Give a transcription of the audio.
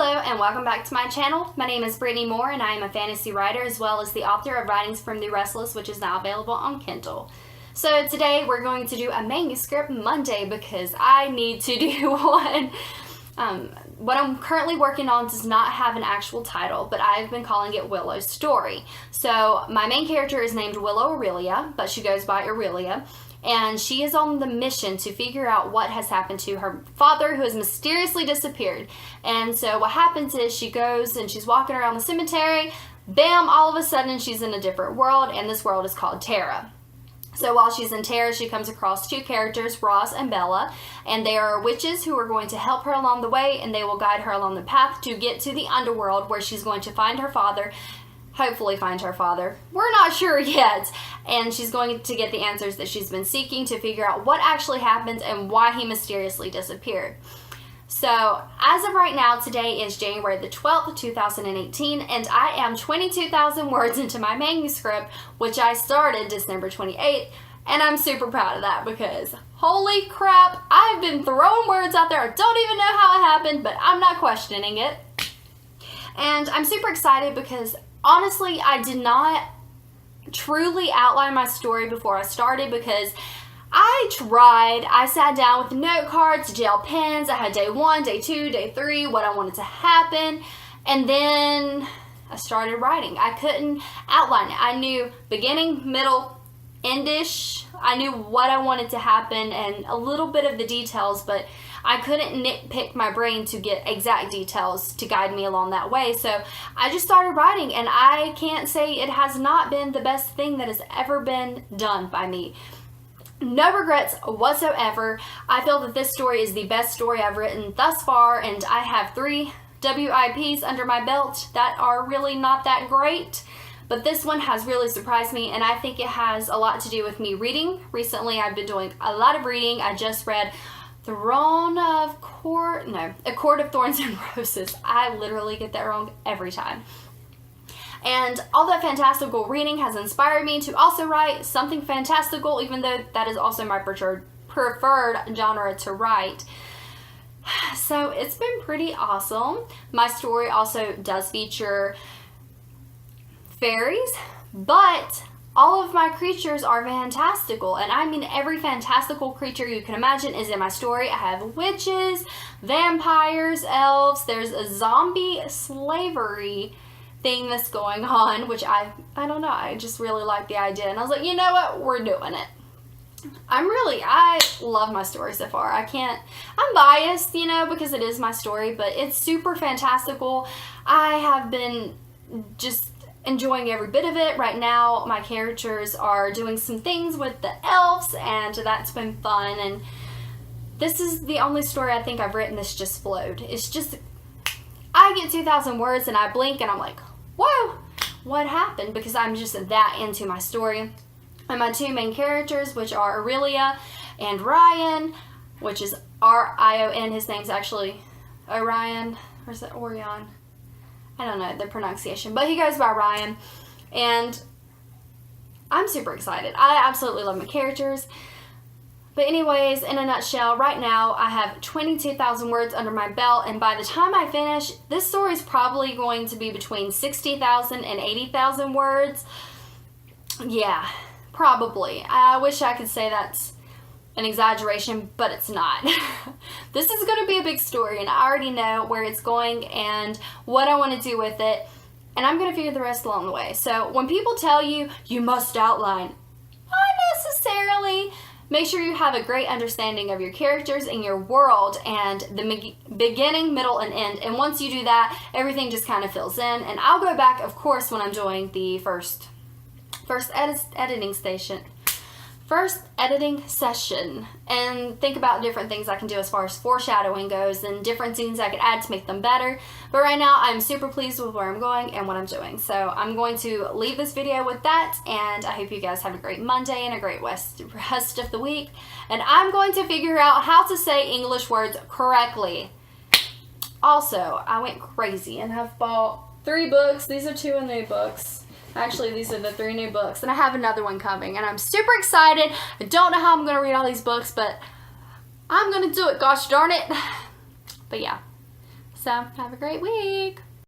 Hello and welcome back to my channel. My name is Brittany Moore and I am a fantasy writer as well as the author of Writings from the Restless, which is now available on Kindle. So today we're going to do a Manuscript Monday because I need to do one. What I'm currently working on does not have an actual title, but I've been calling it Willow's Story. So my main character is named Willow Aurelia, but she goes by Aurelia. And she is on the mission to figure out what has happened to her father, who has mysteriously disappeared. And so what happens is she goes and she's walking around the cemetery. Bam, all of a sudden she's in a different world, and this world is called Terra. So while she's in Terra, she comes across two characters, Roz and Bella, and they are witches who are going to help her along the way, and they will guide her along the path to get to the underworld where she's going to find her father. Hopefully find her father. We're not sure yet. And she's going to get the answers that she's been seeking to figure out what actually happened and why he mysteriously disappeared. So, as of right now, today is January the 12th, 2018, and I am 22,000 words into my manuscript, which I started December 28th, and I'm super proud of that because, holy crap, I've been throwing words out there. I don't even know how it happened, but I'm not questioning it. And I'm super excited because honestly, I did not truly outline my story before I started because I tried. I sat down with note cards, gel pens. I had day 1, day 2, day 3, what I wanted to happen. And then I started writing. I couldn't outline it. I knew beginning, middle, endish. I knew what I wanted to happen and a little bit of the details, but I couldn't nitpick my brain to get exact details to guide me along that way. So I just started writing, and I can't say it has not been the best thing that has ever been done by me. No regrets whatsoever. I feel that this story is the best story I've written thus far, and I have 3 WIPs under my belt that are really not that great. But this one has really surprised me, and I think it has a lot to do with me reading. Recently, I've been doing a lot of reading. I just read A Court of Thorns and Roses. I literally get that wrong every time. And all that fantastical reading has inspired me to also write something fantastical, even though that is also my preferred genre to write. So it's been pretty awesome. My story also does feature fairies, but all of my creatures are fantastical, and I mean every fantastical creature you can imagine is in my story. I have witches, vampires, elves, there's a zombie slavery thing that's going on, which I don't know, I just really like the idea, and I was like, you know what, we're doing it. I love my story so far. I'm biased, because it is my story, but it's super fantastical. I have been just enjoying every bit of it. Right now, my characters are doing some things with the elves, and that's been fun, and this is the only story I think I've written that's just flowed. It's just, I get 2,000 words and I blink and I'm like, whoa, what happened? Because I'm just that into my story. And my 2 main characters, which are Aurelia and Ryan, which is R-I-O-N. His name's actually Orion, or is it Orion? I don't know the pronunciation, but he goes by Ryan, and I'm super excited. I absolutely love my characters. But anyways, in a nutshell, right now I have 22,000 words under my belt, and by the time I finish, this story is probably going to be between 60,000 and 80,000 words. Yeah, probably. I wish I could say that's an exaggeration, but it's not. This is going to be a big story, and I already know where it's going and what I want to do with it, and I'm going to figure the rest along the way. So when people tell you, you must outline, not necessarily. Make sure you have a great understanding of your characters and your world and the beginning, middle, and end, and once you do that, everything just kind of fills in, and I'll go back, of course, when I'm doing the first editing session and think about different things I can do as far as foreshadowing goes and different scenes I could add to make them better. But right now I'm super pleased with where I'm going and what I'm doing. So I'm going to leave this video with that, and I hope you guys have a great Monday and a great rest of the week. And I'm going to figure out how to say English words correctly. Also, I went crazy and have bought 3 books. These are 2 new books. Actually, these are the 3 new books, and I have another one coming, and I'm super excited. I don't know how I'm going to read all these books, but I'm going to do it, gosh darn it. But yeah, so So have a great week.